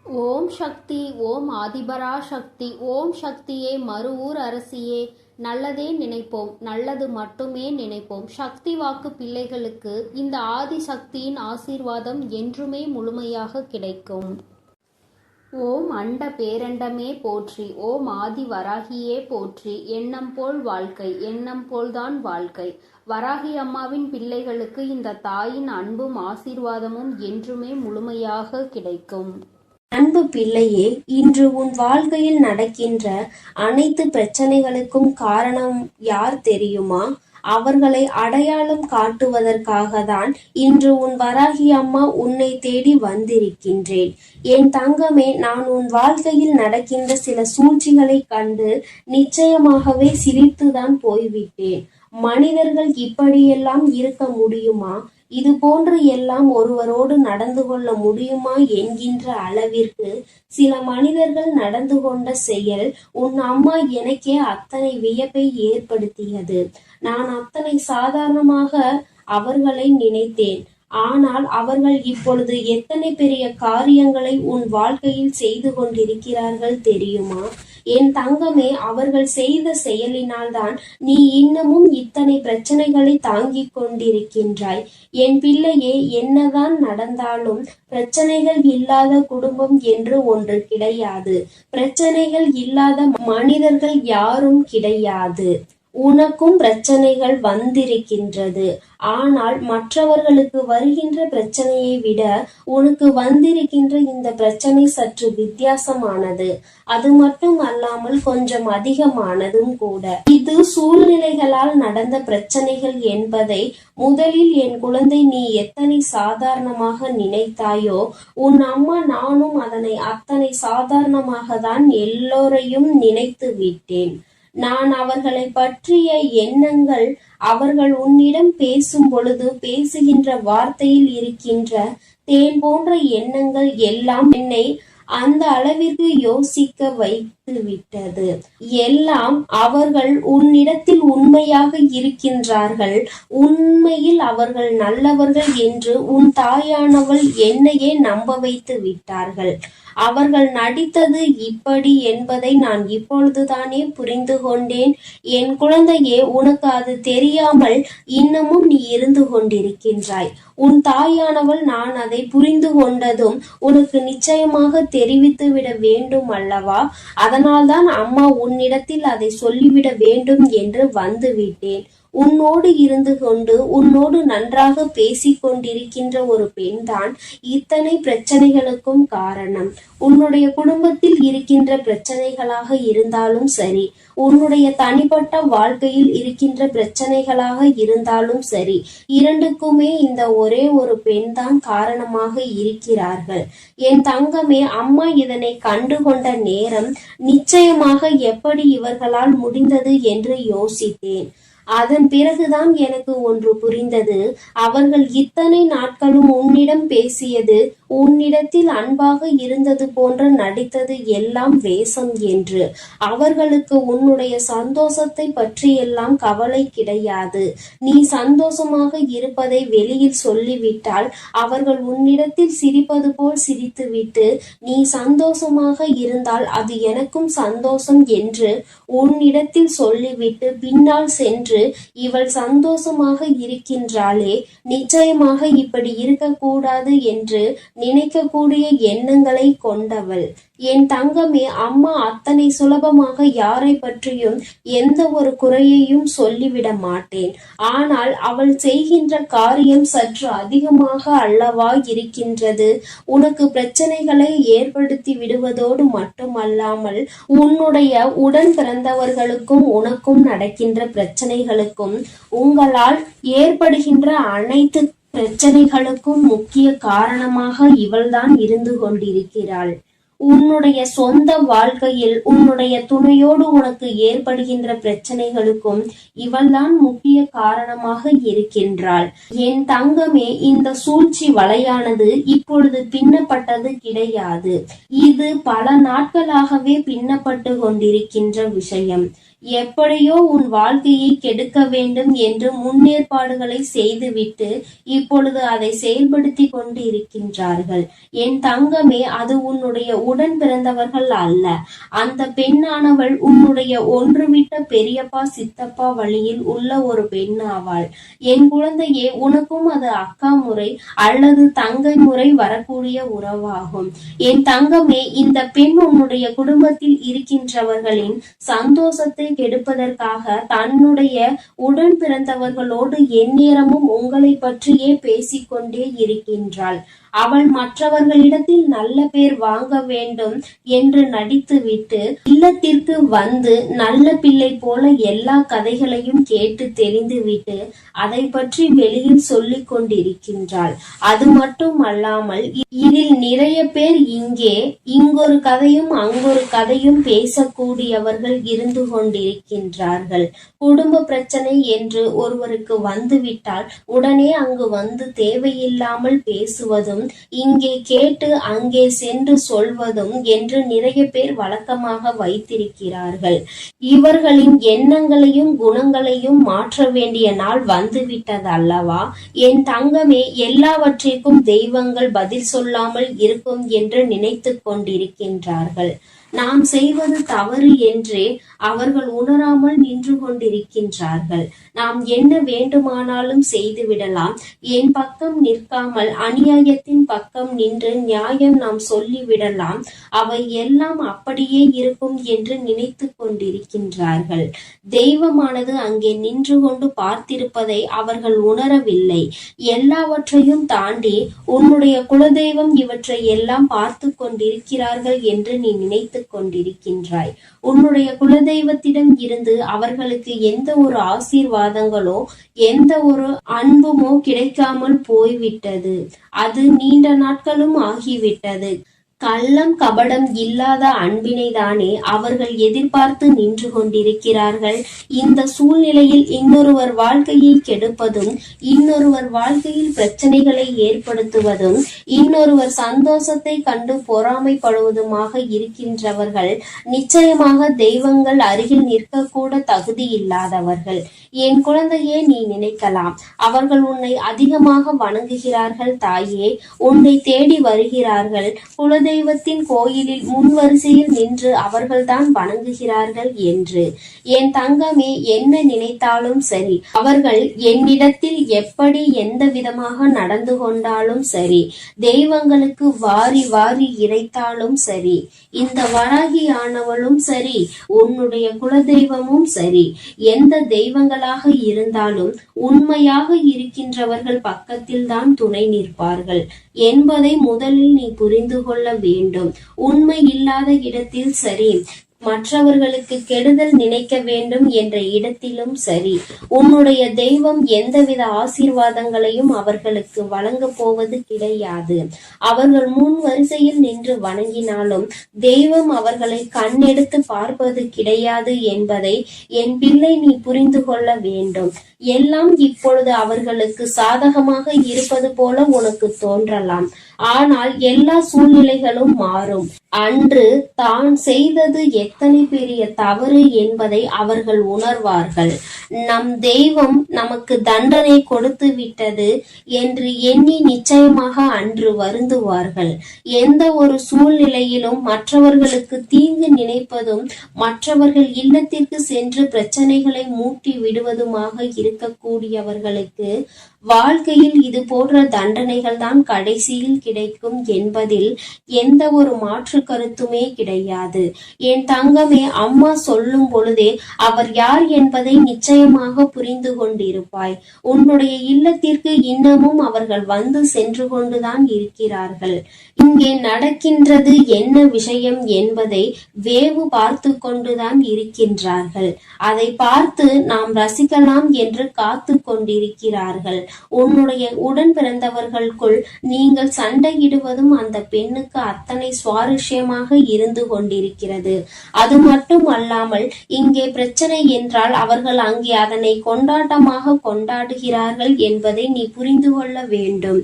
ஓம் சக்தி. ஓம் ஆதிபரா சக்தி. ஓம் சக்தியே, மறுவூர் அரசியே, நல்லதே நினைப்போம், நல்லது மட்டுமே நினைப்போம். சக்தி வாக்கு பிள்ளைகளுக்கு இந்த ஆதிசக்தியின் ஆசீர்வாதம் என்றுமே முழுமையாக கிடைக்கும். ஓம் அண்ட பேரண்டமே போற்றி. ஓம் ஆதி வராகியே போற்றி. எண்ணம் போல் வாழ்க்கை, எண்ணம் போல்தான் வாழ்க்கை. வராகி அம்மாவின் பிள்ளைகளுக்கு இந்த தாயின் அன்பும் ஆசீர்வாதமும் என்றுமே முழுமையாக கிடைக்கும். அன்பு பிள்ளையே, இன்று உன் வாழ்க்கையில் நடக்கின்ற அனைத்து பிரச்சனைகளுக்கும் காரணம் யார் தெரியுமா? அவர்களை அடையாளம் காட்டுவதற்காக தான் இன்று உன் வராகி அம்மா உன்னை தேடி வந்திருக்கின்றேன். என் தங்கமே, நான் உன் வாழ்க்கையில் நடக்கின்ற சில சூழ்ச்சிகளை கண்டு நிச்சயமாகவே சிரித்துதான் போய்விட்டேன். மனிதர்கள் இப்படியெல்லாம் இருக்க முடியுமா? இது போன்று எல்லாம் ஒருவரோடு நடந்து கொள்ள முடியுமா என்கின்ற அளவிற்கு சில மனிதர்கள் நடந்து கொண்ட செயல் உன் அம்மா எனக்கே அத்தனை வியப்பை ஏற்படுத்தியது. நான் அத்தனை சாதாரணமாக அவர்களை நினைத்தேன். ஆனால் அவர்கள் இப்பொழுது எத்தனை பெரிய காரியங்களை உன் வாழ்க்கையில் செய்து கொண்டிருக்கிறார்கள் தெரியுமா? என் தங்கமே, அவர்கள் செய்த செயலினால் தான் நீ இன்னமும் இத்தனை பிரச்சனைகளை தாங்கிக் கொண்டிருக்கின்றாய். என் பிள்ளையே, என்னதான் நடந்தாலும் பிரச்சனைகள் இல்லாத குடும்பம் என்று ஒன்று கிடையாது. பிரச்சனைகள் இல்லாத மனிதர்கள் யாரும் கிடையாது. உனக்கும் பிரச்சனைகள் வந்திருக்கின்றது. ஆனால் மற்றவர்களுக்கு வருகின்ற பிரச்சனையை விட உனக்கு வந்திருக்கின்ற இந்த பிரச்சனை சற்று வித்தியாசமானது. அது மட்டும் அல்லாமல் கொஞ்சம் அதிகமானதும் கூட. இது சூழ்நிலைகளால் நடந்த பிரச்சனைகள் என்பதை முதலில் என் குழந்தை நீ எத்தனை சாதாரணமாக நினைத்தாயோ, உன் அம்மா நானும் அதனை அத்தனை சாதாரணமாக தான் எல்லோரையும் நினைத்து விட்டேன். நான் அவர்களை பற்றிய எண்ணங்கள், அவர்கள் உன்னிடம் பேசும் பொழுது பேசுகின்ற வார்த்தையில் இருக்கின்ற தேன் போன்ற எண்ணங்கள் எல்லாம் என்னை அந்த அளவிற்கு யோசிக்க வைத்து விட்டது. எல்லாம் அவர்கள் உன்னிடத்தில் உண்மையாக இருக்கின்றார்கள். உண்மையில் அவர்கள் நல்லவர்கள் என்று உன் தாயானவள் என்னையே நம்ப வைத்து விட்டார்கள். அவர்கள் நடித்தது இப்படி என்பதை நான் இப்பொழுதுதானே புரிந்து கொண்டேன். என் குழந்தையே, உனக்கு அது தெரியாமல் இன்னமும் நீ இருந்து கொண்டிருக்கின்றாய். உன் தாயானவள் நான் அதை புரிந்து கொண்டதும் உனக்கு நிச்சயமாக தெரிவித்து விட வேண்டும் அல்லவா? அதனால்தான் அம்மா உன்னிடத்தில் அதை சொல்லிவிட வேண்டும் என்று வந்துவிட்டேன். உன்னோடு இருந்து கொண்டு உன்னோடு நன்றாக பேசிக் கொண்டிருக்கின்ற ஒரு பெண்தான் இத்தனை பிரச்சனைகளுக்கும் காரணம். உன்னுடைய குடும்பத்தில் இருக்கின்ற பிரச்சனைகளாக இருந்தாலும் சரி, உன்னுடைய தனிப்பட்ட வாழ்க்கையில் இருக்கின்ற பிரச்சனைகளாக இருந்தாலும் சரி, இரண்டுக்குமே இந்த ஒரே ஒரு பெண் தான் காரணமாக இருக்கிறார்கள். என் தங்கமே, அம்மா இதனை கண்டுகொண்ட நேரம் நிச்சயமாக எப்படி இவர்களால் முடிந்தது என்று யோசித்தேன். அதன் பிறகுதான் எனக்கு ஒன்று புரிந்தது. அவர்கள் இத்தனை நாட்களும் உன்னிடம் பேசியது, உன்னிடத்தில் அன்பாக இருந்தது போன்ற நடித்தது எல்லாம் வேஷம் என்று. அவர்களுக்கு உன்னுடைய சந்தோஷத்தை பற்றியெல்லாம் கவலை கிடையாது. நீ சந்தோஷமாக இருப்பதை வெளியில் சொல்லிவிட்டால் அவர்கள் உன்னிடத்தில் சிரிப்பது போல் சிரித்துவிட்டு, நீ சந்தோஷமாக இருந்தால் அது எனக்கும் சந்தோஷம் என்று உன்னிடத்தில் சொல்லிவிட்டு பின்னால் சென்று இவள் சந்தோஷமாக இருக்கின்றாளே, நிச்சயமாக இப்படி இருக்கக்கூடாது என்று நினைக்கக்கூடிய எண்ணங்களை கொண்டவள். என் தங்கமே, அம்மா அத்தனை சுலபமாக யாரை பற்றியும் எந்த ஒரு குறையையும் சொல்லிவிட மாட்டேன். ஆனால் அவள் செய்கின்ற காரியம் சற்று அதிகமாக அல்லவா இருக்கின்றது. உனக்கு பிரச்சனைகளை ஏற்படுத்தி விடுவதோடு மட்டுமல்லாமல் உன்னுடைய உடன் பிறந்தவர்களுக்கும் உனக்கும் நடக்கின்ற பிரச்சனைகளுக்கும் உங்களால் ஏற்படுகின்ற அனைத்து பிரச்சனைகளுக்கும் முக்கிய காரணமாக இவள்தான் இருந்து கொண்டிருக்கிறாள். உன்னுடைய சொந்த வாழ்க்கையில் உன்னுடைய துணையோடு உனக்கு ஏற்படுகின்ற பிரச்சனைகளுக்கும் இவள்தான் முக்கிய காரணமாக இருக்கின்றாள். என் தங்கமே, இந்த சூழ்ச்சி வலையானது இப்பொழுது பின்னப்பட்டது கிடையாது. இது பல நாட்களாகவே பின்னப்பட்டு கொண்டிருக்கின்ற விஷயம். எப்படியோ உன் வாழ்க்கையை கெடுக்க வேண்டும் என்று முன்னேற்பாடுகளை செய்துவிட்டு இப்பொழுது அதை செயல்படுத்தி கொண்டு இருக்கின்றார்கள். என் தங்கமே, அது உன்னுடைய உடன் பிறந்தவர்கள் அல்ல. அந்த பெண்ணானவள் உன்னுடைய ஒன்றுவிட்ட பெரியப்பா சித்தப்பா வழியில் உள்ள ஒரு பெண்ணாவாள். என் குழந்தையே, உனக்கும் அது அக்கா முறை அல்லது தங்கை முறை வரக்கூடிய உறவாகும். என் தங்கமே, இந்த பெண் உன்னுடைய குடும்பத்தில் இருக்கின்றவர்களின் சந்தோஷத்தை கெடுப்பதற்காக தன்னுடைய உடன் பிறந்தவர்களோடு எந்நேரமும் உங்களை பற்றியே பேசிக்கொண்டே இருக்கின்றாள். அவள் மற்றவர்களிடத்தில் நல்ல பேர் வாங்க வேண்டும் என்று நடித்துவிட்டு இல்லத்திற்கு வந்து நல்ல பிள்ளை போல எல்லா கதைகளையும் கேட்டு தெரிந்துவிட்டு அதை பற்றி வெளியில் சொல்லிக் கொண்டிருக்கின்றாள். அது மட்டும் அல்லாமல் இதில் நிறைய பேர் இங்கொரு கதையும் அங்கொரு கதையும் பேசக்கூடியவர்கள் இருந்து கொண்டிருக்கின்றார்கள். குடும்ப பிரச்சனை என்று ஒருவருக்கு வந்துவிட்டால் உடனே அங்கு வந்து தேவையில்லாமல் பேசுவதும் இங்கே கேட்டு அங்கே சென்று சொல்வதும் என்று நிறைய பேர் வழக்கமாக வைத்திருக்கிறார்கள். இவர்களின் எண்ணங்களையும் குணங்களையும் மாற்ற வேண்டிய நாள் வந்துவிட்டது அல்லவா? என் தங்கமே, எல்லாவற்றிற்கும் தெய்வங்கள் பதில் சொல்லாமல் இருக்கும் என்று நினைத்து கொண்டிருக்கின்றார்கள். நாம் செய்வது தவறு என்றே அவர்கள் உணராமல் நின்று கொண்டிருக்கின்றார்கள். நாம் என்ன வேண்டுமானாலும் செய்துவிடலாம். என் பக்கம் நிற்காமல் அநியாயத்தின் பக்கம் நின்று நியாயம் நாம் சொல்லிவிடலாம். அவை எல்லாம் அப்படியே இருக்கும் என்று நினைத்து கொண்டிருக்கின்றார்கள். தெய்வமானது அங்கே நின்று கொண்டு பார்த்திருப்பதை அவர்கள் உணரவில்லை. எல்லாவற்றையும் தாண்டி உன்னுடைய குலதெய்வம் இவற்றை எல்லாம் பார்த்து கொண்டிருக்கிறார்கள் என்று நீ நினைத்து கொண்டிருக்கின்றாய். உன்னுடைய குலதெய்வத்திடம் இருந்து அவர்களுக்கு எந்த ஒரு ஆசீர்வாதங்களோ எந்த ஒரு அன்புமோ கிடைக்காமல் போய்விட்டது. அது நீண்ட நாட்களும் ஆகிவிட்டது. கள்ளம் கபடம் இல்லாத அன்பினை தானே அவர்கள் எதிர்பார்த்து நின்று கொண்டிருக்கிறார்கள். இந்த சூழ்நிலையில் இன்னொருவர் வாழ்க்கையை கெடுப்பதும் இன்னொருவர் வாழ்க்கையில் பிரச்சனைகளை ஏற்படுத்துவதும் இன்னொருவர் சந்தோஷத்தை கண்டு பொறாமைப்படுவதுமாக இருக்கின்றவர்கள் நிச்சயமாக தெய்வங்கள் அருகில் நிற்கக்கூட தகுதி இல்லாதவர்கள். என் குழந்தையே, நீ நினைக்கலாம், அவர்கள் உன்னை அதிகமாக வணங்குகிறார்கள் தாயே, உன்னை தேடி வருகிறார்கள், குலதெய்வத்தின் கோயிலில் முன்வரிசையில் நின்று அவர்கள்தான் வணங்குகிறார்கள் என்று. என் தங்கமே, என்ன நினைத்தாலும் சரி, அவர்கள் என்னிடத்தில் எப்படி எந்த விதமாக நடந்து கொண்டாலும் சரி, தெய்வங்களுக்கு வாரி வாரி இறைத்தாலும் சரி, இந்த வராகியானவளும் சரி, உன்னுடைய குலதெய்வமும் சரி, எந்த தெய்வங்களாக இருந்தாலும் உண்மையாக இருக்கின்றவர்கள் பக்கத்தில் தான் துணை நிற்பார்கள் என்பதை முதலில் நீ புரிந்து கொள்ள வேண்டும். உண்மை இல்லாத இடத்தில் சரி, மற்றவர்களுக்கு கெடுதல் நினைக்க வேண்டும் என்ற இடத்திலும் சரி, உன்னுடைய தெய்வம் எந்தவித ஆசீர்வாதங்களையும் அவர்களுக்கு வழங்க போவது கிடையாது. அவர்கள் முன் வரிசையில் நின்று வணங்கினாலும் தெய்வம் அவர்களை கண்ணெடுத்து பார்ப்பது கிடையாது என்பதை என் பிள்ளை நீ புரிந்து கொள்ள வேண்டும். எல்லாம் இப்பொழுது அவர்களுக்கு சாதகமாக இருப்பது போல உனக்கு தோன்றலாம். ஆனால் எல்லா சூழ்நிலைகளும் மாறும். அன்று தான் செய்தது எத்தனை பெரிய தவறு என்பதை அவர்கள் உணர்வார்கள். நம் தெய்வம் நமக்கு தண்டனை கொடுத்து விட்டது என்று எண்ணி நிச்சயமாக அன்று வருந்துவார்கள். எந்த ஒரு சூழ்நிலையிலும் மற்றவர்களுக்கு தீங்கு நினைப்பதும் மற்றவர்கள் இல்லத்திற்கு சென்று பிரச்சனைகளை மூட்டி விடுவதுமாக இருக்கக்கூடியவர்களுக்கு வாழ்க்கையில் இது போன்ற தண்டனைகள் தான் கடைசியில் கிடைக்கும் என்பதில் எந்த ஒரு மாற்று கருத்துமே கிடையாது. என் தங்கமே, அம்மா சொல்லும் பொழுதே அவர் யார் என்பதை நிச்சயமாக புரிந்து கொண்டிருப்பாய். உன்னுடைய இல்லத்திற்கு இன்னமும் அவர்கள் வந்து சென்று கொண்டுதான் இருக்கிறார்கள். இங்கே நடக்கின்றது என்ன விஷயம் என்பதை வேவு பார்த்து கொண்டுதான் இருக்கின்றார்கள். அதை பார்த்து நாம் ரசிக்கலாம் என்று காத்து கொண்டிருக்கிறார்கள். உன்னுடைய உடன் பிறந்தவர்களுக்குள் நீங்கள் சண்டையிடுவதும் அந்த பெண்ணுக்கு அத்தனை சுவாரஸ்யமாக இருந்து கொண்டிருக்கிறது. அது மட்டும் அல்லாமல் இங்கே பிரச்சனை என்றால் அவர்கள் அங்கே அதனை கொண்டாட்டமாக கொண்டாடுகிறார்கள் என்பதை நீ புரிந்து கொள்ள வேண்டும்.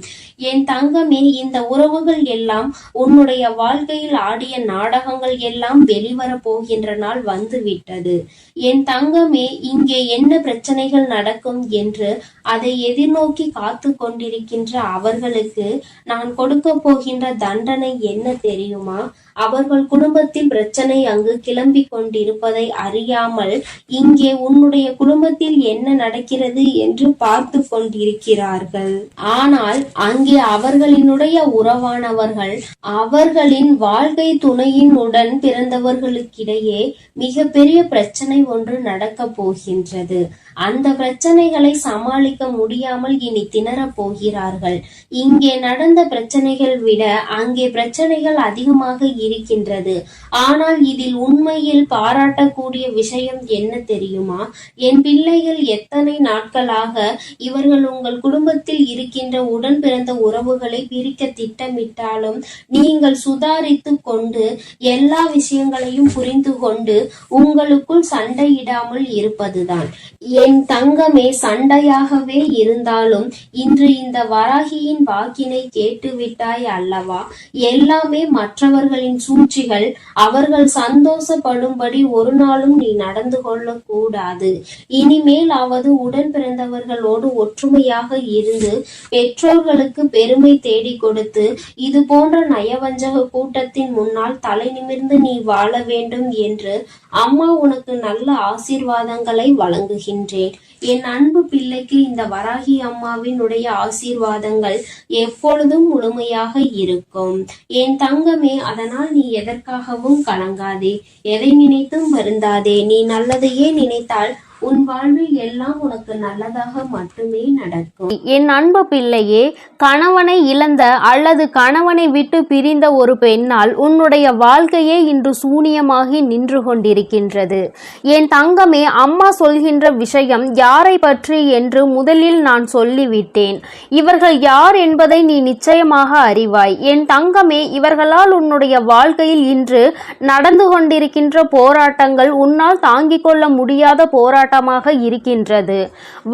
என் தங்கமே, இந்த உறவுகள் எல்லாம் உன்னுடைய வாழ்க்கையில் ஆடிய நாடகங்கள் எல்லாம் வெளிவர போகின்ற நாள் வந்துவிட்டது. என் தங்கமே, இங்கே என்ன பிரச்சனைகள் நடக்கும் என்று அதை எதிர்நோக்கி காத்து கொண்டிருக்கின்ற அவர்களுக்கு நான் கொடுக்க போகின்ற தண்டனை என்ன தெரியுமா? அவர்கள் குடும்பத்தில் பிரச்சனை அங்கு கிளம்பி கொண்டிருப்பதை அறியாமல் இங்கே உன்னுடைய குடும்பத்தில் என்ன நடக்கிறது என்று பார்த்து கொண்டிருக்கிறார்கள். ஆனால் அங்கே அவர்களினுடைய உறவானவர்கள் அவர்களின் வாழ்க்கை துணையின் உடன் பிறந்தவர்களுக்கிடையே மிகப்பெரிய பிரச்சனை ஒன்று நடக்க போகின்றது. அந்த பிரச்சனைகளை சமாளிக்க முடியாமல் இனி திணறப் போகிறார்கள். இங்கே நடந்த பிரச்சனைகள் விட அங்கே பிரச்சனைகள் அதிகமாக இருக்கின்றது. ஆனால் இதில் உண்மையில் பாராட்டக்கூடிய விஷயம் என்ன தெரியுமா? என் பிள்ளைகள் எத்தனை நாட்களாக இவர்கள் உங்கள் குடும்பத்தில் இருக்கின்ற உடன் பிறந்த உறவுகளை பிரிக்க திட்டமிட்டாலும் நீங்கள் சுதாரித்து கொண்டு எல்லா விஷயங்களையும் புரிந்து கொண்டு உங்களுக்குள் சண்டையிடாமல் இருப்பதுதான். என் தங்கமே, சண்டையாகவே இருந்தாலும் இன்று இந்த வராகியின் வாக்கினை கேட்டுவிட்டாய் அல்லவா? எல்லாமே மற்றவர்களின் சூழ்ச்சிகள். அவர்கள் சந்தோஷப்படும்படி ஒரு நாளும் நீ நடந்து கொள்ள கூடாது. இனிமேல் ஆவது உடன் பிறந்தவர்களோடு ஒற்றுமையாக இருந்து பெற்றோர்களுக்கு பெருமை தேடி கொடுத்து இது போன்ற நயவஞ்சக கூட்டத்தின் முன்னால் தலை நிமிர்ந்து நீ வாழ வேண்டும் என்று அம்மா உனக்கு நல்ல ஆசீர்வாதங்களை வழங்குகின்றேன். என் அன்பு பிள்ளைக்கு இந்த வராகி அம்மாவினுடைய ஆசீர்வாதங்கள் எப்பொழுதும் முழுமையாக இருக்கும். என் தங்கமே, அதனால் நீ எதற்காகவும் கலங்காதே, எதை நினைத்தும் வருந்தாதே. நீ நல்லதையே நினைத்தால் உன் வாழ்வில் எல்லாம் உனக்கு நல்லதாக மட்டுமே நடக்கும். என் அன்பு பிள்ளையே, கணவனை இழந்த அல்லது கணவனை விட்டு பிரிந்த ஒரு பெண்ணால் உன்னுடைய வாழ்க்கையே இன்று சூனியமாகி நின்று கொண்டிருக்கின்றது. என் தங்கமே, அம்மா சொல்கின்ற விஷயம் யாரை பற்றி என்று முதலில் நான் சொல்லிவிட்டேன். இவர்கள் யார் என்பதை நீ நிச்சயமாக அறிவாய். என் தங்கமே, இவர்களால் உன்னுடைய வாழ்க்கையில் இன்று நடந்து கொண்டிருக்கின்ற போராட்டங்கள் உன்னால் தாங்கிக் கொள்ள முடியாத போராட்டமாக இருக்கின்றது.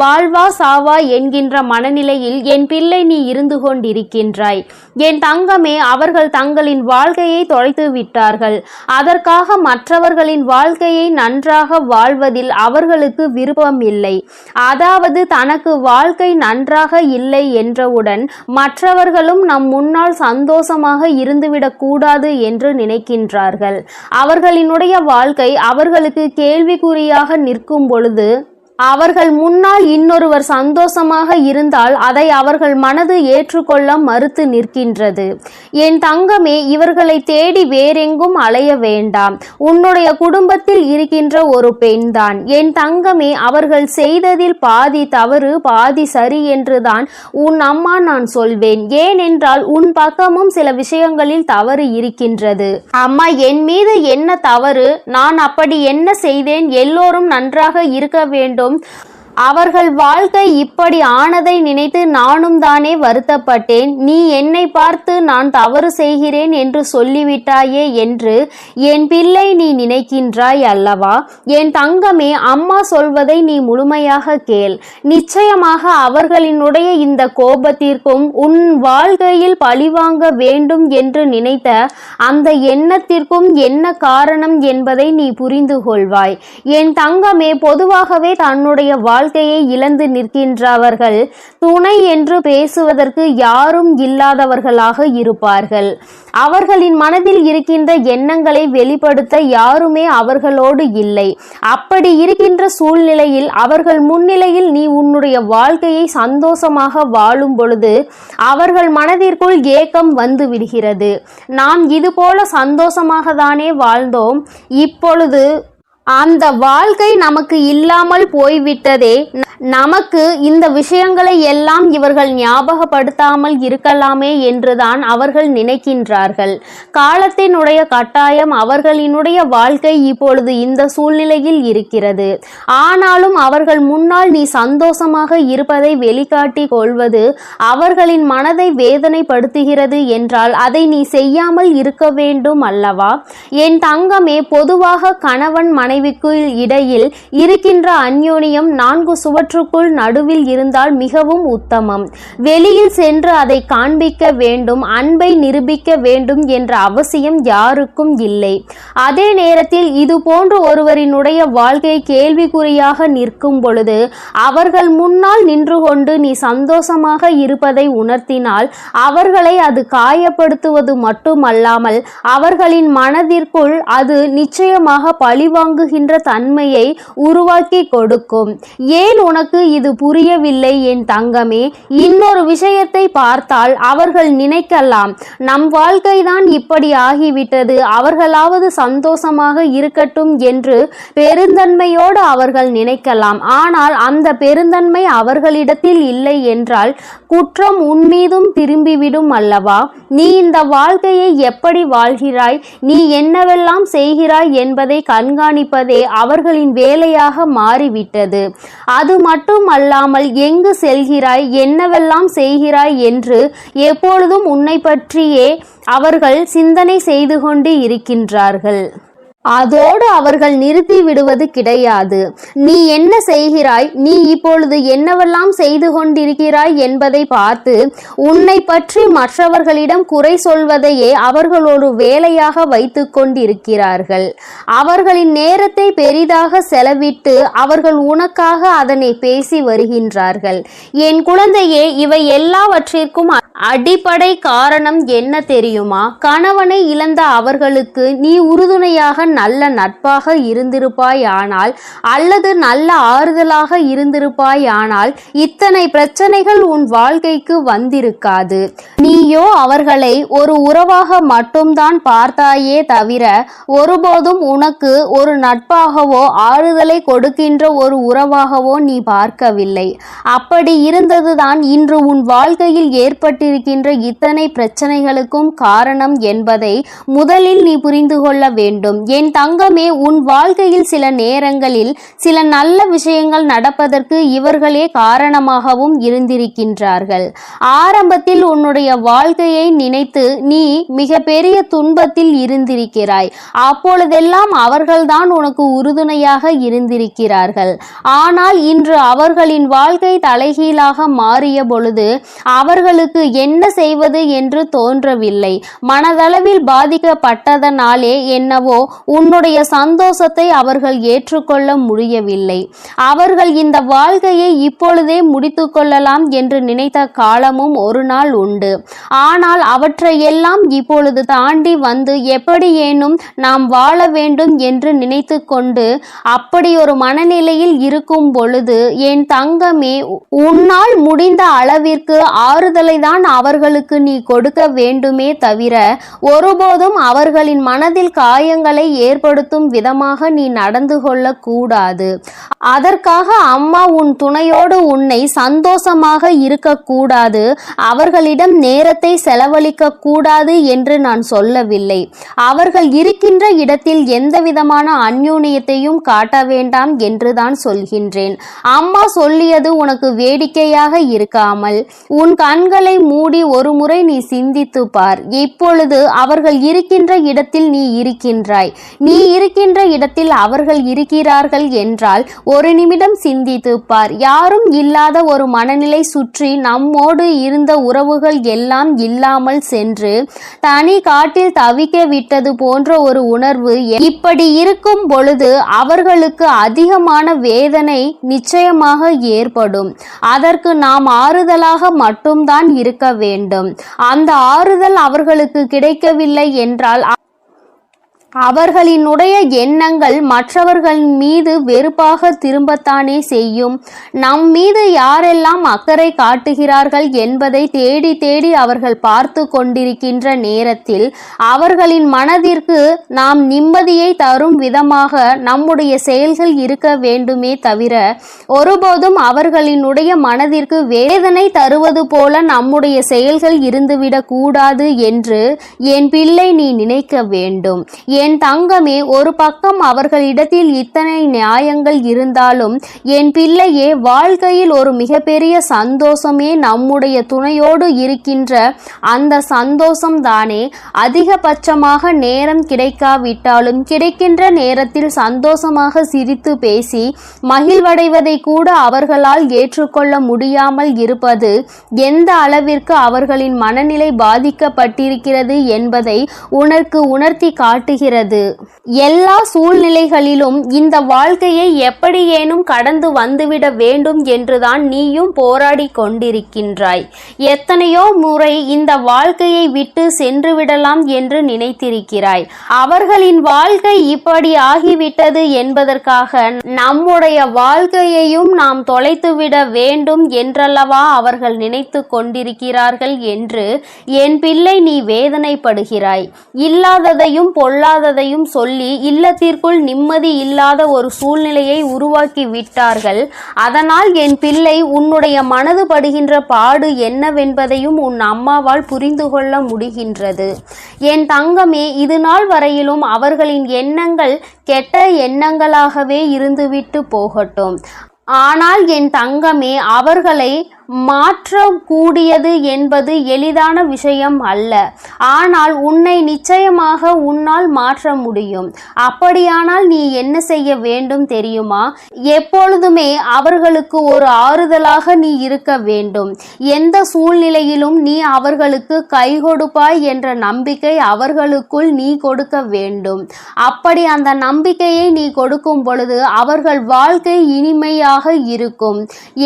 வாழ்வா சாவா என்கின்ற மனநிலையில் என் பிள்ளை நீ இருந்து கொண்டிருக்கின்றாய். என் தங்கமே, அவர்கள் தங்களின் வாழ்க்கையை தொலைத்து விட்டார்கள். அதற்காக மற்றவர்களின் வாழ்க்கையை நன்றாக வாழ்வதில் அவர்களுக்கு விருப்பம் இல்லை. அதாவது தனக்கு வாழ்க்கை நன்றாக இல்லை என்றவுடன் மற்றவர்களும் நம் முன்னால் சந்தோஷமாக இருந்துவிடக் கூடாது என்று நினைக்கின்றார்கள். அவர்களினுடைய வாழ்க்கை அவர்களுக்கு கேள்விக்குறியாக நிற்கும் பொழுது அவர்கள் முன்னால் இன்னொருவர் சந்தோஷமாக இருந்தால் அதை அவர்கள் மனது ஏற்றுக்கொள்ள மறுத்து நிற்கின்றது. என் தங்கமே, இவர்களை தேடி வேறெங்கும் அலைய வேண்டாம். உன்னுடைய குடும்பத்தில் இருக்கின்ற ஒரு பெண்தான். என் தங்கமே, அவர்கள் செய்ததில் பாதி தவறு பாதி சரி என்றுதான் உன் அம்மா நான் சொல்வேன். ஏனென்றால் உன் பக்கமும் சில விஷயங்களில் தவறு இருக்கின்றது. அம்மா, என் மீது என்ன தவறு? நான் அப்படி என்ன செய்தேன்? எல்லோரும் நன்றாக இருக்க வேண்டும். அவர்கள் வாழ்க்கை இப்படி ஆனதை நினைத்து நானும் தானே வருத்தப்பட்டேன். நீ என்னை பார்த்து நான் தவறு செய்கிறேன் என்று சொல்லிவிட்டாயே என்று என் பிள்ளை நீ நினைக்கின்றாய் அல்லவா? என் தங்கமே, அம்மா சொல்வதை நீ முழுமையாக கேள். நிச்சயமாக அவர்களினுடைய இந்த கோபத்திற்கும் உன் வாழ்க்கையில் பழிவாங்க வேண்டும் என்று நினைத்த அந்த எண்ணத்திற்கும் என்ன காரணம் என்பதை நீ புரிந்து கொள்வாய். என் தங்கமே, பொதுவாகவே தன்னுடைய வாழ்க்கையை இழந்து நிற்கின்றவர்கள் துணை என்று பேசுவதற்கு யாரும் இல்லாதவர்களாக இருப்பார்கள். அவர்களின் மனதில் இருக்கின்ற எண்ணங்களை வெளிப்படுத்த யாருமே அவர்களோடு இல்லை. அப்படி இருக்கின்ற சூழ்நிலையில் அவர்கள் முன்னிலையில் நீ உன்னுடைய வாழ்க்கையை சந்தோஷமாக வாழும் பொழுது அவர்கள் மனதிற்குள் ஏக்கம் வந்து விடுகிறது. நாம் இது போல சந்தோஷமாக தானே வாழ்ந்தோம், இப்பொழுது அந்த வாழ்க்கை நமக்கு இல்லாமல் போய்விட்டதே. நமக்கு இந்த விஷயங்களை எல்லாம் இவர்கள் ஞாபகப்படுத்தாமல் இருக்கலாமே என்றுதான் அவர்கள் நினைக்கின்றார்கள். காலத்தினுடைய கட்டாயம் அவர்களினுடைய வாழ்க்கை இப்பொழுது இந்த சூழ்நிலையில் இருக்கிறது. ஆனாலும் அவர்கள் முன்னால் நீ சந்தோஷமாக இருப்பதை வெளிக்காட்டி கொள்வது அவர்களின் மனதை வேதனைப்படுத்துகிறது என்றால் அதை நீ செய்யாமல் இருக்க வேண்டும் அல்லவா? என் தங்கமே, பொதுவாக கணவன் மனைவிக்கு இடையில் இருக்கின்ற அந்யோன்யம் 4 சுவற்றுக்குள் நடுவில் இருந்தால் மிகவும் உத்தமம். வெளியில் சென்று அதை காண்பிக்க வேண்டும், அன்பை நிரூபிக்க வேண்டும் என்ற அவசியம் யாருக்கும் இல்லை. அதே நேரத்தில் இது போன்று ஒருவரினுடைய வாழ்க்கை கேள்விக்குறியாக நிற்கும் பொழுது அவர்கள் முன்னால் நின்று கொண்டு நீ சந்தோஷமாக இருப்பதை உணர்த்தினால் அவர்களை அது காயப்படுத்துவது மட்டுமல்லாமல் அவர்களின் மனதிற்குள் அது நிச்சயமாக பழிவாங்குகின்ற தன்மையை உருவாக்கி கொடுக்கும். ஏன் உனக்கு இது புரியவில்லை என் தங்கமே? இன்னொரு விஷயத்தை பார்த்தால் அவர்கள் நினைக்கலாம், நம் வாழ்க்கைதான் இப்படி ஆகிவிட்டது, அவர்களாவது சந்தோஷமாக இருக்கட்டும் என்று பெருந்தன்மையோடு அவர்கள் நினைக்கலாம். ஆனால் அந்த பெருந்தன்மை அவர்களிடத்தில் இல்லை என்றால் குற்றம் உன்மீதும் திரும்பிவிடும் அல்லவா? நீ இந்த வாழ்க்கையை எப்படி வாழ்கிறாய், நீ என்னவெல்லாம் செய்கிறாய் என்பதை கண்காணிப்பதே அவர்களின் வேலையாக மாறிவிட்டது. அது மட்டுமல்லாமல் எங்கு செல்கிறாய், என்னவெல்லாம் செய்கிறாய் என்று எப்பொழுதும் உன்னை பற்றியே அவர்கள் சிந்தனை செய்து கொண்டு இருக்கின்றார்கள். அதோடு அவர்கள் நிறுத்தி விடுவது கிடையாது. நீ என்ன செய்கிறாய், நீ இப்பொழுது என்னவெல்லாம் செய்து கொண்டிருக்கிறாய் என்பதை பார்த்து உன்னை பற்றி மற்றவர்களிடம் குறை சொல்வதையே அவர்கள் ஒரு வேலையாக வைத்து கொண்டிருக்கிறார்கள். அவர்களின் நேரத்தை பெரிதாக செலவிட்டு அவர்கள் உனக்காக அதனை பேசி வருகின்றார்கள். என் குழந்தையே, இவை எல்லாவற்றிற்கும் அடிப்படை காரணம் என்ன தெரியுமா? கணவனை இழந்த அவர்களுக்கு நீ உறுதுணையாக நல்ல நட்பாக இருந்திருப்பாய் ஆனால், அல்லது நல்ல ஆறுதலாக இருந்திருப்பாய் ஆனால் இத்தனை பிரச்சனைகள் உன் வாழ்க்கைக்கு வந்திருக்காது. நீயோ அவர்களை ஒரு உறவாக மட்டும்தான் பார்த்தாயே தவிர ஒருபோதும் உனக்கு ஒரு நட்பாகவோ ஆறுதலை கொடுக்கின்ற ஒரு உறவாகவோ நீ பார்க்கவில்லை. அப்படி இருந்ததுதான் இன்று உன் வாழ்க்கையில் ஏற்பட்டிருக்கின்ற இத்தனை பிரச்சனைகளுக்கும் காரணம் என்பதை முதலில் நீ புரிந்து கொள்ள வேண்டும். என் தங்கமே, உன் வாழ்க்கையில் சில நேரங்களில் சில நல்ல விஷயங்கள் நடப்பதற்கு இவர்களே காரணமாகவும் இருந்திருக்கின்றார்கள். ஆரம்பத்தில் உன்னுடைய வாழ்க்கையை நினைத்து நீ மிக பெரிய துன்பத்தில் இருந்திருக்கிறாய். அப்பொழுதெல்லாம் அவர்கள்தான் உனக்கு உறுதுணையாக இருந்திருக்கிறார்கள். ஆனால் இன்று அவர்களின் வாழ்க்கை தலைகீழாக மாறிய பொழுது அவர்களுக்கு என்ன செய்வது என்று தோன்றவில்லை. மனதளவில் பாதிக்கப்பட்டதனாலே என்னவோ உன்னுடைய சந்தோஷத்தை அவர்கள் ஏற்றுக்கொள்ள முடியவில்லை. அவர்கள் இந்த வாழ்க்கையை இப்பொழுதே முடித்து கொள்ளலாம் என்று நினைத்த காலமும் ஒரு நாள் உண்டு. ஆனால் அவற்றையெல்லாம் இப்பொழுது தாண்டி வந்து எப்படியேனும் நாம் வாழ வேண்டும் என்று நினைத்து கொண்டு அப்படி ஒரு மனநிலையில் இருக்கும் பொழுது என் தங்கமே, உன்னால் முடிந்த அளவிற்கு ஆறுதலை தான் அவர்களுக்கு நீ கொடுக்க வேண்டுமே தவிர ஒருபோதும் அவர்களின் மனதில் காயங்களை ஏற்படுத்தும் விதமாக நீ நடந்து கொள்ள கூடாது. அதற்காக அம்மா உன் துணையோடு உன்னை சந்தோஷமாக இருக்கக்கூடாது, அவர்களிடம் நேரத்தை செலவழிக்க கூடாது என்று நான் சொல்லவில்லை. அவர்கள் இருக்கின்ற இடத்தில் எந்த விதமான அந்யோன்யத்தையும் காட்ட வேண்டாம் என்று தான் சொல்கின்றேன். அம்மா சொல்லியது உனக்கு வேடிக்கையாக இருக்காமல் உன் கண்களை மூடி ஒரு முறை நீ சிந்தித்து பார். இப்பொழுது அவர்கள் இருக்கின்ற இடத்தில் நீ இருக்கின்றாய். நீ இருக்கின்ற இடத்தில் அவர்கள் இருக்கிறார்கள் என்றால் ஒரு நிமிடம் சிந்தித்து பார். யாரும் இல்லாத ஒரு மனநிலை சுற்றி நம்மோடு இருந்த உறவுகள் எல்லாம் இல்லாமல் சென்று தனி காட்டில் தவிக்க விட்டது போன்ற ஒரு உணர்வு. இப்படி இருக்கும் பொழுது அவர்களுக்கு அதிகமான வேதனை நிச்சயமாக ஏற்படும். அதற்கு நாம் ஆறுதலாக மட்டும்தான் இருக்க வேண்டும். அந்த ஆறுதல் அவர்களுக்கு கிடைக்கவில்லை என்றால் அவர்களினுடைய எண்ணங்கள் மற்றவர்கள் மீது வெறுப்பாக திரும்பத்தானே செய்யும். நம் மீது யாரெல்லாம் அக்கறை காட்டுகிறார்கள் என்பதை தேடி தேடி அவர்கள் பார்த்து கொண்டிருக்கின்ற நேரத்தில் அவர்களின் மனதிற்கு நாம் நிம்மதியை தரும் விதமாக நம்முடைய செயல்கள் இருக்க வேண்டுமே தவிர ஒருபோதும் அவர்களினுடைய மனதிற்கு வேதனை தருவது போல நம்முடைய செயல்கள் இருந்துவிடக் கூடாது என்று என் பிள்ளை நீ நினைக்க வேண்டும். என் தங்கமே, ஒரு பக்கம் அவர்களிடத்தில் இத்தனை நியாயங்கள் இருந்தாலும் என் பிள்ளையே, வாழ்க்கையில் ஒரு மிகப்பெரிய சந்தோஷமே நம்முடைய துணையோடு இருக்கின்ற அந்த சந்தோஷம் தானே. அதிகபட்சமாக நேரம் கிடைக்காவிட்டாலும் கிடைக்கின்ற நேரத்தில் சந்தோஷமாக சிரித்து பேசி மகிழ்வடைவதை கூட அவர்களால் ஏற்றுக்கொள்ள முடியாமல் இருப்பது எந்த அளவிற்கு அவர்களின் மனநிலை பாதிக்கப்பட்டிருக்கிறது என்பதை உனக்கு உணர்த்தி காட்டுகிறது. எல்லா சூழ்நிலைகளிலும் இந்த வாழ்க்கையை எப்படியேனும் கடந்து வந்துவிட வேண்டும் என்றுதான் நீயும் போராடி கொண்டிருக்கின்றாய். எத்தனையோ முறை இந்த வாழ்க்கையை விட்டு சென்று விடலாம் என்று நினைத்திருக்கிறாய். அவர்களின் வாழ்க்கை இப்படி ஆகிவிட்டது என்பதற்காக நம்முடைய வாழ்க்கையையும் நாம் தொலைத்துவிட வேண்டும் என்றல்லவா அவர்கள் நினைத்து கொண்டிருக்கிறார்கள் என்று என் பிள்ளை நீ வேதனைப்படுகிறாய். இல்லாததையும் பொல்லாததையும் சொல்லி இல்லத்திற்குள் நிம்மதி இல்லாத ஒரு சூழ்நிலையை உருவாக்கி விட்டார்கள். அதனால் என் பிள்ளை, உன்னுடைய மனது படுகின்ற பாடு என்னவென்பதையும் உன் அம்மாவால் புரிந்து கொள்ள முடிகின்றது. என் தங்கமே, இது நாள் வரையிலும் அவர்களின் எண்ணங்கள் கெட்ட எண்ணங்களாகவே இருந்துவிட்டு போகட்டும். ஆனால் என் தங்கமே, அவர்களை மாற்றக்கூடியது என்பது எளிதான விஷயம் அல்ல. ஆனால் உன்னை நிச்சயமாக உன்னால் மாற்ற முடியும். அப்படியானால் நீ என்ன செய்ய வேண்டும் தெரியுமா? எப்பொழுதுமே அவர்களுக்கு ஒரு ஆறுதலாக நீ இருக்க வேண்டும். எந்த சூழ்நிலையிலும் நீ அவர்களுக்கு கை கொடுப்பாய் என்ற நம்பிக்கை அவர்களுக்குள் நீ கொடுக்க வேண்டும். அப்படி அந்த நம்பிக்கையை நீ கொடுக்கும் பொழுது அவர்கள் வாழ்க்கை இனிமையாக இருக்கும்.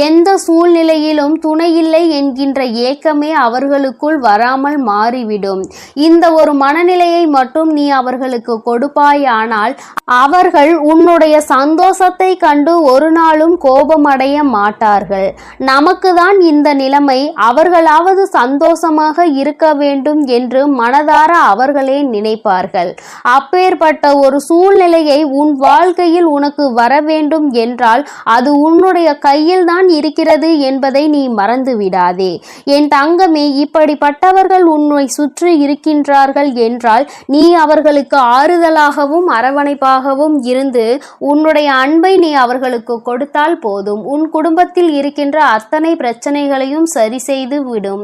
எந்த சூழ்நிலையிலும் துணையில்லை என்கின்ற ஏக்கமே அவர்களுக்குள் வராமல் மாறிவிடும். இந்த ஒரு மனநிலையை மட்டும் நீ அவர்களுக்கு கொடுப்பாயானால் அவர்கள் உன்னுடைய சந்தோஷத்தை கண்டு ஒரு நாளும் கோபமடைய மாட்டார்கள். நமக்கு தான் இந்த நிலைமை, அவர்களாவது சந்தோஷமாக இருக்க வேண்டும் என்று மனதார அவர்களே நினைப்பார்கள். அப்பேற்பட்ட ஒரு சூழ்நிலையை உன் வாழ்க்கையில் உனக்கு வர வேண்டும் என்றால் அது உன்னுடைய கையில் தான் இருக்கிறது என்பதை நீ மறந்து விடாதே. என் தங்கமே, இப்படிப்பட்டவர்கள் உன்னை சுற்றி இருக்கின்றார்கள் என்றால் நீ அவர்களுக்கு ஆறுதலாகவும் அரவணைப்பாகவும் இருந்து உன்னுடைய அன்பை நீ அவர்களுக்கு கொடுத்தால் போதும். உன் குடும்பத்தில் இருக்கின்ற அத்தனை பிரச்சனைகளையும் சரி செய்து விடும்.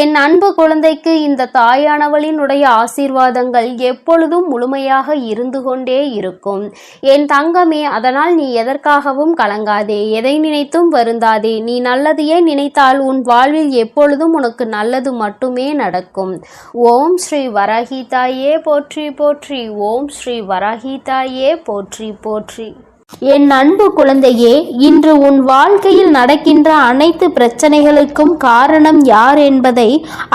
என் அன்பு குழந்தைக்கு இந்த தாயானவளினுடைய ஆசீர்வாதங்கள் எப்பொழுதும் முழுமையாக இருந்து கொண்டே இருக்கும். என் தங்கமே, அதனால் நீ எதற்காகவும் கலங்காதே, எதை நினைத்தும் வருந்தாதே. நீ நல்லதையே நினைத்தால் உன் வாழ்வில் எப்பொழுதும் உனக்கு நல்லது மட்டுமே நடக்கும். ஓம் ஸ்ரீ வராகி தாயே போற்றி போற்றி. ஓம் ஸ்ரீ வராகி தாயே போற்றி போற்றி. என் அன்பு குழந்தையே, இன்று உன் வாழ்க்கையில் நடக்கின்ற அனைத்து பிரச்சனைகளுக்கும் காரணம் யார் என்பதை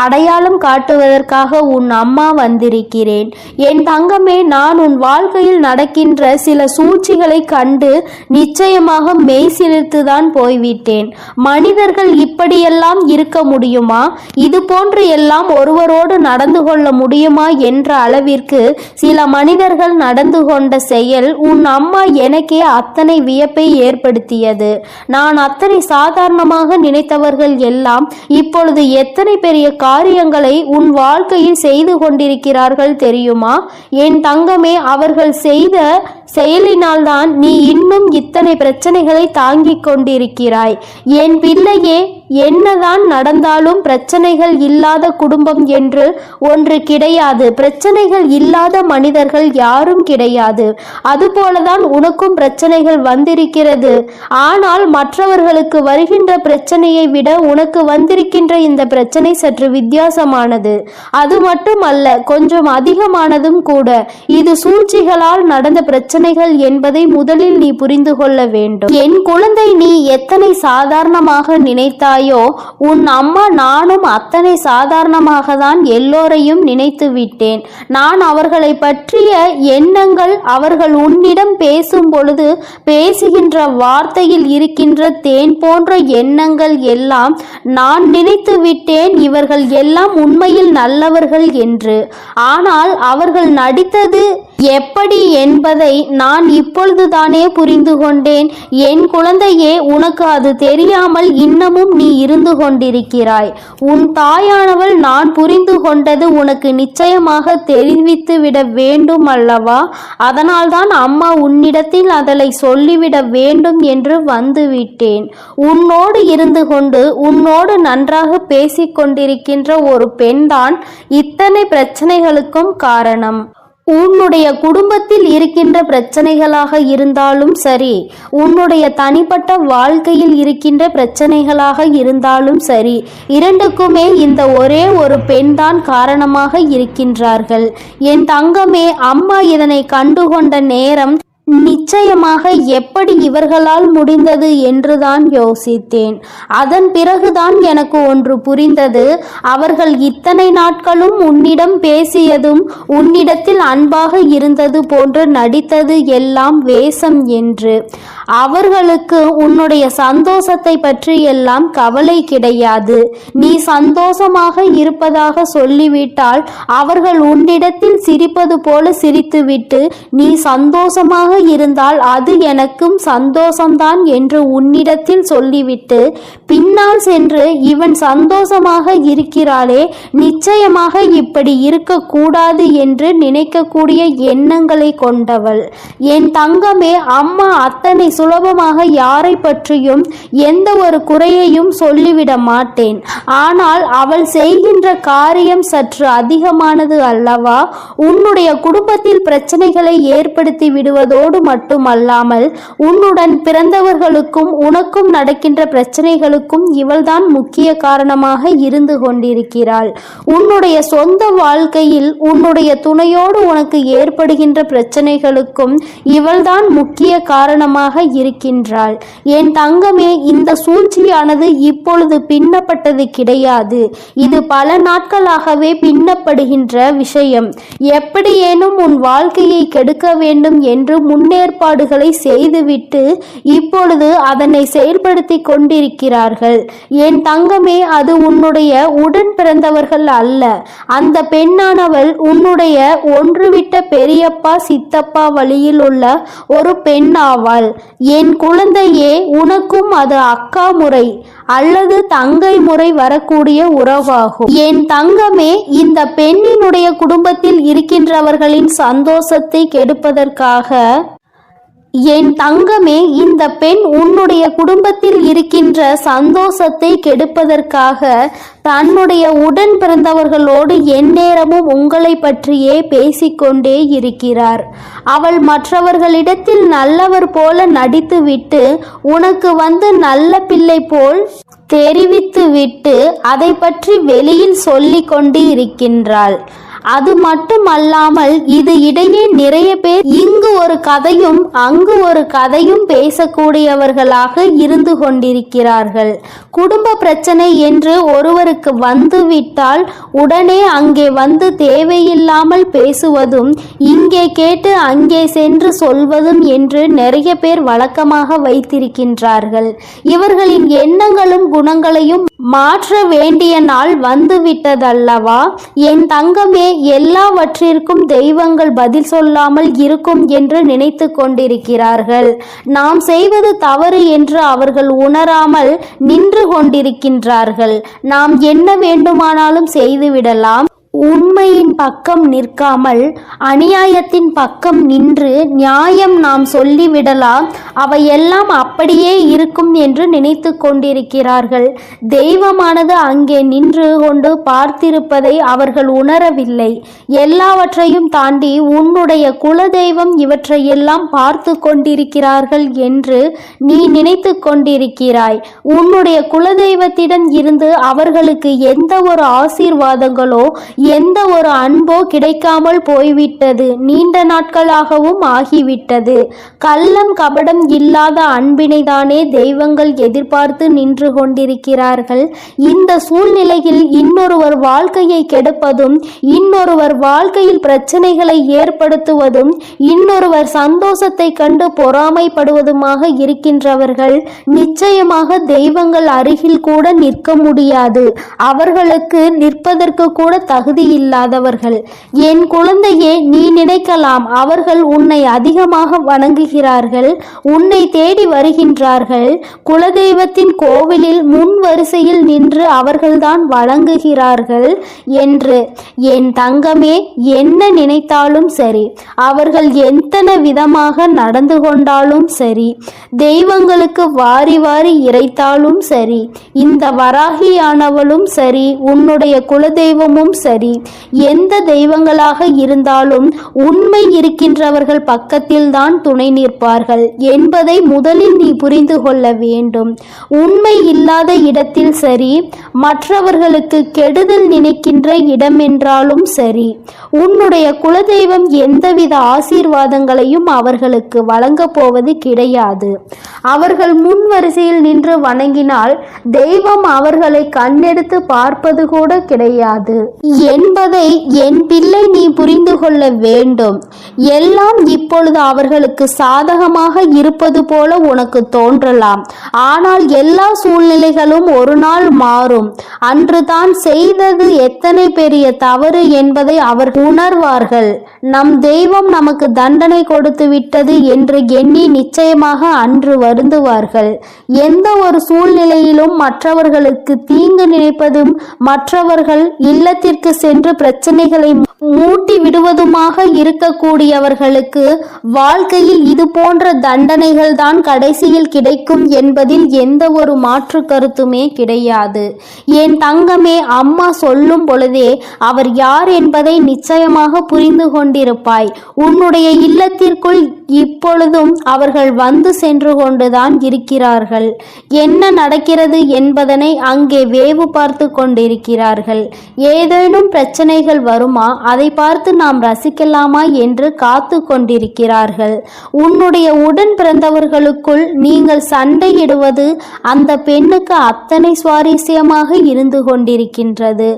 அடையாளம் காட்டுவதற்காக உன் அம்மா வந்திருக்கிறேன். என் தங்கமே, நான் உன் வாழ்க்கையில் நடக்கின்ற சில சூழ்ச்சிகளை கண்டு நிச்சயமாக மெய்சிலிர்த்துதான் போய்விட்டேன். மனிதர்கள் இப்படியெல்லாம் இருக்க முடியுமா? இது போன்று எல்லாம் ஒருவரோடு நடந்து கொள்ள முடியுமா என்ற அளவிற்கு சில மனிதர்கள் நடந்து கொண்ட செயல் உன் அம்மா எனக்கே அத்தனை வியப்பை ஏற்படுத்தியது. நான் அத்தனை சாதாரணமாக நினைத்தவர்கள் எல்லாம் இப்பொழுது எத்தனை பெரிய காரியங்களை உன் வாழ்க்கையில் செய்து கொண்டிருக்கிறார்கள் தெரியுமா? என் தங்கமே, அவர்கள் செய்த செயலினால்தான் நீ இன்னும் இத்தனை பிரச்சனைகளை தாங்கிக் கொண்டிருக்கிறாய். என் பிள்ளையே, என்னதான் நடந்தாலும் பிரச்சனைகள் இல்லாத குடும்பம் என்று ஒன்று கிடையாது. பிரச்சனைகள் இல்லாத மனிதர்கள் யாரும் கிடையாது. அதுபோலதான் உனக்கும் பிரச்சனைகள் வந்திருக்கிறது. ஆனால் மற்றவர்களுக்கு வருகின்ற பிரச்சனையை விட உனக்கு வந்திருக்கின்ற இந்த பிரச்சனை சற்று வித்தியாசமானது. அது மட்டுமல்ல, கொஞ்சம் அதிகமானதும் கூட. இது சூழ்ச்சிகளால் நடந்த பிரச்சனைகள் என்பதை முதலில் நீ புரிந்து கொள்ள வேண்டும். என் குழந்தை, நீ எத்தனை சாதாரணமாக நினைத்தால் நினைக்கிறாயோ உன் அம்மா நானும் அத்தனை சாதாரணமாக தான் எல்லோரையும் நினைத்து விட்டேன். நான் அவர்களை பற்றிய எண்ணங்கள் அவர்கள் உன்னிடம் பேசும் பொழுது பேசுகின்ற வார்த்தையில் இருக்கின்ற தேன் போன்ற எண்ணங்கள் எல்லாம் நான் நினைத்து விட்டேன் இவர்கள் எல்லாம் உண்மையில் நல்லவர்கள் என்று. ஆனால் அவர்கள் நடித்தது எப்படி என்பதை நான் இப்பொழுதுதானே புரிந்து கொண்டேன். என் குழந்தையே, உனக்கு அது தெரியாமல் இன்னமும் நீ இருந்து கொண்டிருக்கிறாய். உன் தாயானவள் நான் புரிந்து கொண்டது உனக்கு நிச்சயமாக தெரிவித்து விட வேண்டும் அல்லவா? அதனால்தான் அம்மா உன்னிடத்தில் அதனை சொல்லிவிட வேண்டும் என்று வந்துவிட்டேன். உன்னோடு இருந்து கொண்டு உன்னோடு நன்றாக பேசிக் கொண்டிருக்கின்ற ஒரு பெண்தான் இத்தனை பிரச்சனைகளுக்கும் காரணம். உன்னுடைய குடும்பத்தில் இருக்கின்ற பிரச்சனைகளாக இருந்தாலும் சரி, உன்னுடைய தனிப்பட்ட வாழ்க்கையில் இருக்கின்ற பிரச்சனைகளாக இருந்தாலும் சரி, இரண்டுக்குமே இந்த ஒரே ஒரு பெண்தான் காரணமாக இருக்கின்றார்கள். என் தங்கமே, அம்மா இதனை கண்டுகொண்ட நேரம் நிச்சயமாக எப்படி இவர்களால் முடிந்தது என்றுதான் யோசித்தேன். அதன் பிறகுதான் எனக்கு ஒன்று புரிந்தது. அவர்கள் இத்தனை நாட்களும் உன்னிடம் பேசியதும் உன்னிடத்தில் அன்பாக இருந்தது போன்று நடித்தது எல்லாம் வேஷம் என்று. அவர்களுக்கு உன்னுடைய சந்தோஷத்தை பற்றி எல்லாம் கவலை கிடையாது. நீ சந்தோஷமாக இருப்பதாக சொல்லிவிட்டால் அவர்கள் உன்னிடத்தில் சிரிப்பது போல சிரித்துவிட்டு நீ சந்தோஷமாக இருந்தால் அது எனக்கும் சந்தோஷம்தான் என்று உன்னிடத்தில் சொல்லிவிட்டு பின்னால் சென்று இவன் சந்தோஷமாக இருக்கிறாளே, நிச்சயமாக இப்படி இருக்கக்கூடாது என்று நினைக்கக்கூடிய எண்ணங்களை கொண்டவள். என் தங்கமே, அம்மா அத்தனை சுலபமாக யாரை பற்றியும் எந்த ஒரு குறையையும் சொல்லிவிட மாட்டேன். ஆனால் அவள் செய்கின்ற காரியம் சற்று அதிகமானது அல்லவா? உன்னுடைய குடும்பத்தில் பிரச்சனைகளை ஏற்படுத்தி விடுவதோடு மட்டுமல்லாமல் உன்னுடன் பிறந்தவர்களுக்கும் உனக்கும் நடக்கின்ற பிரச்சனைகளுக்கும் இவள்தான் முக்கிய காரணமாக இருந்து கொண்டிருக்கிறாள். உன்னுடைய சொந்த வாழ்க்கையில் உன்னுடைய துணையோடு உனக்கு ஏற்படுகின்ற பிரச்சனைகளுக்கும் இவள்தான் முக்கிய காரணமாக இருக்கின்றாள். என் தங்கமே, இந்த சூழ்ச்சியானது இப்பொழுது பின்னப்பட்டது கிடையாது. இது பல நாட்களாகவே பின்னப்படுகின்ற விஷயம். எப்படியேனும் உன் வாழ்க்கையை கெடுக்க வேண்டும் என்று முன்னேற்பாடுகளை செய்துவிட்டு இப்பொழுது அதனை செயல்படுத்தி கொண்டிருக்கிறார்கள். என் தங்கமே, அது உன்னுடைய உடன் பிறந்தவர்கள் அல்ல. அந்த பெண்ணானவள் உன்னுடைய ஒன்றுவிட்ட பெரியப்பா சித்தப்பா வழியில் உள்ள ஒரு பெண்ணாவாள். என் குழந்தையே, உனக்கும் அது அக்கா முறை அல்லது தங்கை முறை வரக்கூடிய உறவாகும். என் தங்கமே, இந்த பெண்ணினுடைய குடும்பத்தில் இருக்கின்றவர்களின் சந்தோஷத்தை கெடுப்பதற்காக என் தங்கமே, இந்த பெண் உன்னுடைய குடும்பத்தில் இருக்கின்ற சந்தோஷத்தை கெடுப்பதற்காக தன்னுடைய உடன் பிறந்தவர்களோடு எந்நேரமும் உங்களை பற்றியே பேசிக்கொண்டே இருக்கிறார். அவள் மற்றவர்களிடத்தில் நல்லவர் போல நடித்துவிட்டு உனக்கு வந்து நல்ல பிள்ளை போல் தெரிவித்துவிட்டு அதை பற்றி வெளியில் சொல்லிக் கொண்டு இருக்கின்றாள். அது மட்டுமல்லாமல் இது இடையே நிறைய பேர் இங்கு ஒரு கதையும் அங்கு ஒரு கதையும் பேசக்கூடியவர்களாக இருந்து கொண்டிருக்கிறார்கள். குடும்ப பிரச்சனை என்று ஒருவருக்கு வந்துவிட்டால் உடனே அங்கே வந்து தேவையில்லாமல் பேசுவதும் இங்கே கேட்டு அங்கே சென்று சொல்வதும் என்று நிறைய பேர் வழக்கமாக வைத்திருக்கின்றார்கள். இவர்களின் எண்ணங்களும் குணங்களையும் மாற்ற வேண்டிய நாள் வந்துவிட்டதல்லவா? என் தங்கமே, எல்லாவற்றிற்கும் தெய்வங்கள் பதில் சொல்லாமல் இருக்கும் என்று நினைத்து கொண்டிருக்கிறார்கள். நாம் செய்வது தவறு என்று அவர்கள் உணராமல் நின்று கொண்டிருக்கின்றார்கள். நாம் என்ன வேண்டுமானாலும் செய்துவிடலாம். உண்மையின் பக்கம் நிற்காமல் அநியாயத்தின் பக்கம் நின்று நியாயம் நாம் சொல்லிவிடலாம். அவையெல்லாம் அப்படியே இருக்கும் என்று நினைத்து கொண்டிருக்கிறார்கள். தெய்வமானது அங்கே நின்று கொண்டு பார்த்திருப்பதை அவர்கள் உணரவில்லை. எல்லாவற்றையும் தாண்டி உன்னுடைய குலதெய்வம் இவற்றையெல்லாம் பார்த்து கொண்டிருக்கிறார்கள் என்று நீ நினைத்து கொண்டிருக்கிறாய். உன்னுடைய குலதெய்வத்திடம் இருந்து அவர்களுக்கு எந்த ஒரு ஆசீர்வாதங்களோ எந்த ஒரு அன்போ கிடைக்காமல் போய்விட்டது. நீண்ட நாட்களாகவும் ஆகிவிட்டது. கள்ளம் கபடம் இல்லாத அன்பினை வாழ்வினைதானே தெய்வங்கள் எதிர்பார்த்து நின்று கொண்டிருக்கிறார்கள். இந்த சூழ்நிலையில் இன்னொருவர் வாழ்க்கையை கெடுப்பதும், இன்னொருவர் வாழ்க்கையில் பிரச்சனைகளை ஏற்படுத்துவதும், இன்னொருவர் சந்தோஷத்தை கண்டு பொறாமைப்படுவதுமாக இருக்கின்றவர்கள் நிச்சயமாக தெய்வங்கள் அருகில் கூட நிற்க முடியாது. அவர்களுக்கு நிற்பதற்கு கூட தகுதி இல்லாதவர்கள். என் குழந்தையே, நீ நினைக்கலாம் அவர்கள் உன்னை அதிகமாக வணங்குகிறார்கள், உன்னை தேடி வருகின்றார்கள், குலதெய்வத்தின் கோவிலில் முன் வரிசையில் நின்று அவர்கள்தான் வணங்குகிறார்கள் என்று. என் தங்கமே, என்ன நினைத்தாலும் சரி, அவர்கள் எத்தனை விதமாக நடந்து கொண்டாலும் சரி, தெய்வங்களுக்கு வாரி வாரி இறைத்தாலும் சரி, இந்த வராகியானவளும் சரி, உன்னுடைய குலதெய்வமும் சரி, எந்த தெய்வங்களாக இருந்தாலும் உண்மை இருக்கின்றவர்கள் பக்கத்தில் தான் துணை நிற்பார்கள் என்பதை முதலில் நீ புரிந்து கொள்ள வேண்டும். உண்மை இல்லாத இடத்தில் சரி, மற்றவர்களுக்கு கெடுதல் நினைக்கின்ற இடமென்றாலும் சரி, உன்னுடைய குலதெய்வம் எந்தவித ஆசீர்வாதங்களையும் அவர்களுக்கு வழங்கப் போவது கிடையாது. அவர்கள் முன் வரிசையில் நின்று வணங்கினால் தெய்வம் அவர்களை கண்ணெடுத்து பார்ப்பது கூட கிடையாது என்பதை என் பிள்ளை நீ புரிந்து கொள்ள வேண்டும். எல்லாம் இப்பொழுது அவர்களுக்கு சாதகமாக இருப்பது போல உனக்கு தோன்றலாம். ஆனால் எல்லா சூழ்நிலைகளும் ஒரு நாள் மாறும். அன்று தான் செய்தது எத்தனை பெரிய தவறு என்பதை அவர் உணர்வார்கள். நம் தெய்வம் நமக்கு தண்டனை கொடுத்து விட்டது என்று எண்ணி நிச்சயமாக அன்று வருந்துவார்கள். எந்த ஒரு சூழ்நிலையிலும் மற்றவர்களுக்கு தீங்கு நினைப்பதும், மற்றவர்கள் இல்லத்திற்கு சென்று பிரச்சனைகளை மூட்டி விடுவதுமாக இருக்கக்கூடியவர்களுக்கு வாழ்க்கையில் இது போன்ற தண்டனைகள் தான் கடைசியில் கிடைக்கும் என்பதில் எந்த ஒரு மாற்று கருத்துமே கிடையாது. என் தங்கமே, அம்மா சொல்லும் பொழுதே அவர் யார் என்பதை நிச்சயமாக புரிந்து கொண்டிருப்பாய். உன்னுடைய இல்லத்திற்குள் இப்பொழுதும் அவர்கள் வந்து சென்று கொண்டுதான் இருக்கிறார்கள். என்ன நடக்கிறது என்பதனை அங்கே வேவு பார்த்து கொண்டிருக்கிறார்கள். ஏதேனும் பிரச்சனைகள் வருமா, அதை பார்த்து நாம் ரசிக்கலாமா என்று காத்து கொண்டிருக்கிறார்கள். உன்னுடைய உடன் பிறந்தவர்களுக்குள் நீங்கள் சண்டையிடுவது அந்த பெண்ணுக்கு அத்தனை சுவாரஸ்யமாக இருந்து கொண்டிருக்கின்றது.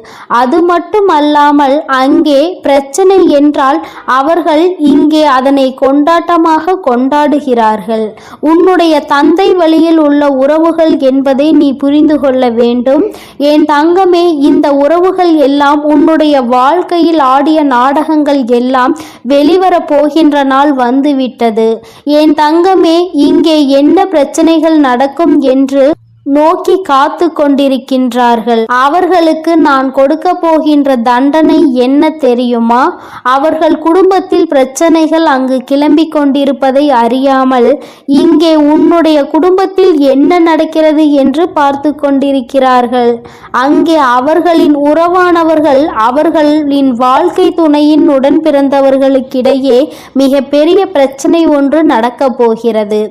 அது மட்டுமல்லாமல் அங்கே பிரச்சனை என்றால் அவர்கள் இங்கே அதனை கொண்டாட்டமாக கொண்டாடுகிறார்கள். உன்னுடைய தந்தை வழியில் உள்ள உறவுகள் என்பதை நீ புரிந்து கொள்ள வேண்டும். என் தங்கமே, இந்த உறவுகள் எல்லாம் உன்னுடைய வாழ்க்கையில் ஆடிய நாடகங்கள் எல்லாம் வெளிவர போகின்ற நாள் வந்துவிட்டது. என் தங்கமே, இங்கே என்ன பிரச்சனைகள் நடக்கும் என்று நோக்கி காத்து கொண்டிருக்கின்றார்கள். அவர்களுக்கு நான் கொடுக்க போகின்ற தண்டனை என்ன தெரியுமா? அவர்கள் குடும்பத்தில் பிரச்சனைகள் அங்கு கிளம்பிக் கொண்டிருப்பதை அறியாமல் இங்கே உன்னுடைய குடும்பத்தில் என்ன நடக்கிறது என்று பார்த்து கொண்டிருக்கிறார்கள். அங்கே அவர்களின் உறவானவர்கள் அவர்களின் வாழ்க்கை துணையின் உடன் பிறந்தவர்களுக்கிடையே மிக பெரிய பிரச்சனை ஒன்று நடக்கப் போகிறது.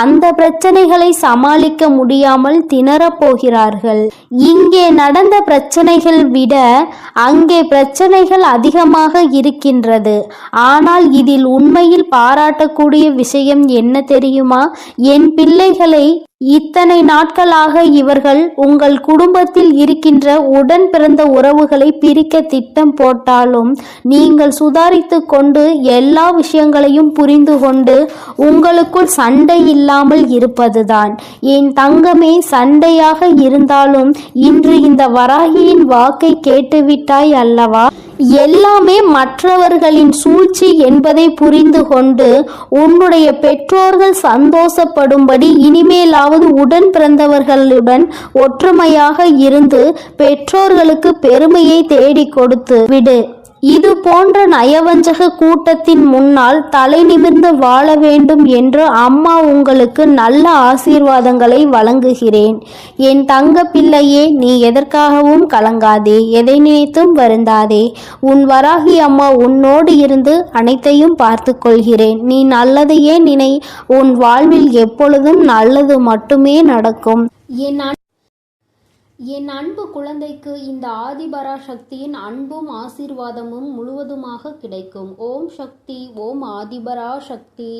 அந்த பிரச்சனைகளை சமாளிக்க முடியாமல் திணறப் போகிறார்கள். இங்கே நடந்த பிரச்சனைகள் விட அங்கே பிரச்சனைகள் அதிகமாக இருக்கின்றது. ஆனால் இதில் உண்மையில் பாராட்டக்கூடிய விஷயம் என்ன தெரியுமா? என் பிள்ளைகளை இத்தனை நாட்களாக இவர்கள் உங்கள் குடும்பத்தில் இருக்கின்ற உடன் பிறந்த உறவுகளை பிரிக்க திட்டம் போட்டாலும் நீங்கள் சுதாரித்து கொண்டு எல்லா விஷயங்களையும் புரிந்து கொண்டு உங்களுக்குள் சண்டை இல்லாமல் இருப்பதுதான். என் தங்கமே, சண்டையாக இருந்தாலும் இன்று இந்த வராகியின் வாக்கை கேட்டுவிட்டாய் அல்லவா? எல்லாமே மற்றவர்களின் சூழ்ச்சி என்பதை புரிந்து கொண்டு உன்னுடைய பெற்றோர்கள் சந்தோஷப்படும்படி இனிமேலாவது உடன் பிறந்தவர்களுடன் ஒற்றுமையாக இருந்து பெற்றோர்களுக்கு பெருமையை தேடி கொடுத்து விடு. இது போன்ற நயவஞ்சக கூட்டத்தின் முன்னால் தலை நிமிர்ந்து வாழ வேண்டும் என்று அம்மா உங்களுக்கு நல்ல ஆசீர்வாதங்களை வழங்குகிறேன். என் தங்க பிள்ளையே, நீ எதற்காகவும் கலங்காதே, எதை நினைத்தும் வருந்தாதே. உன் வராகி அம்மா உன்னோடு இருந்து அனைத்தையும் பார்த்து கொள்கிறேன். நீ நல்லதையே நினை. உன் வாழ்வில் எப்பொழுதும் நல்லது மட்டுமே நடக்கும். என் அன்பு குழந்தைக்கு இந்த ஆதிபராசக்தியின் அன்பும் ஆசீர்வாதமும் முழுவதுமாக கிடைக்கும். ஓம் சக்தி, ஓம் ஆதிபராசக்தி.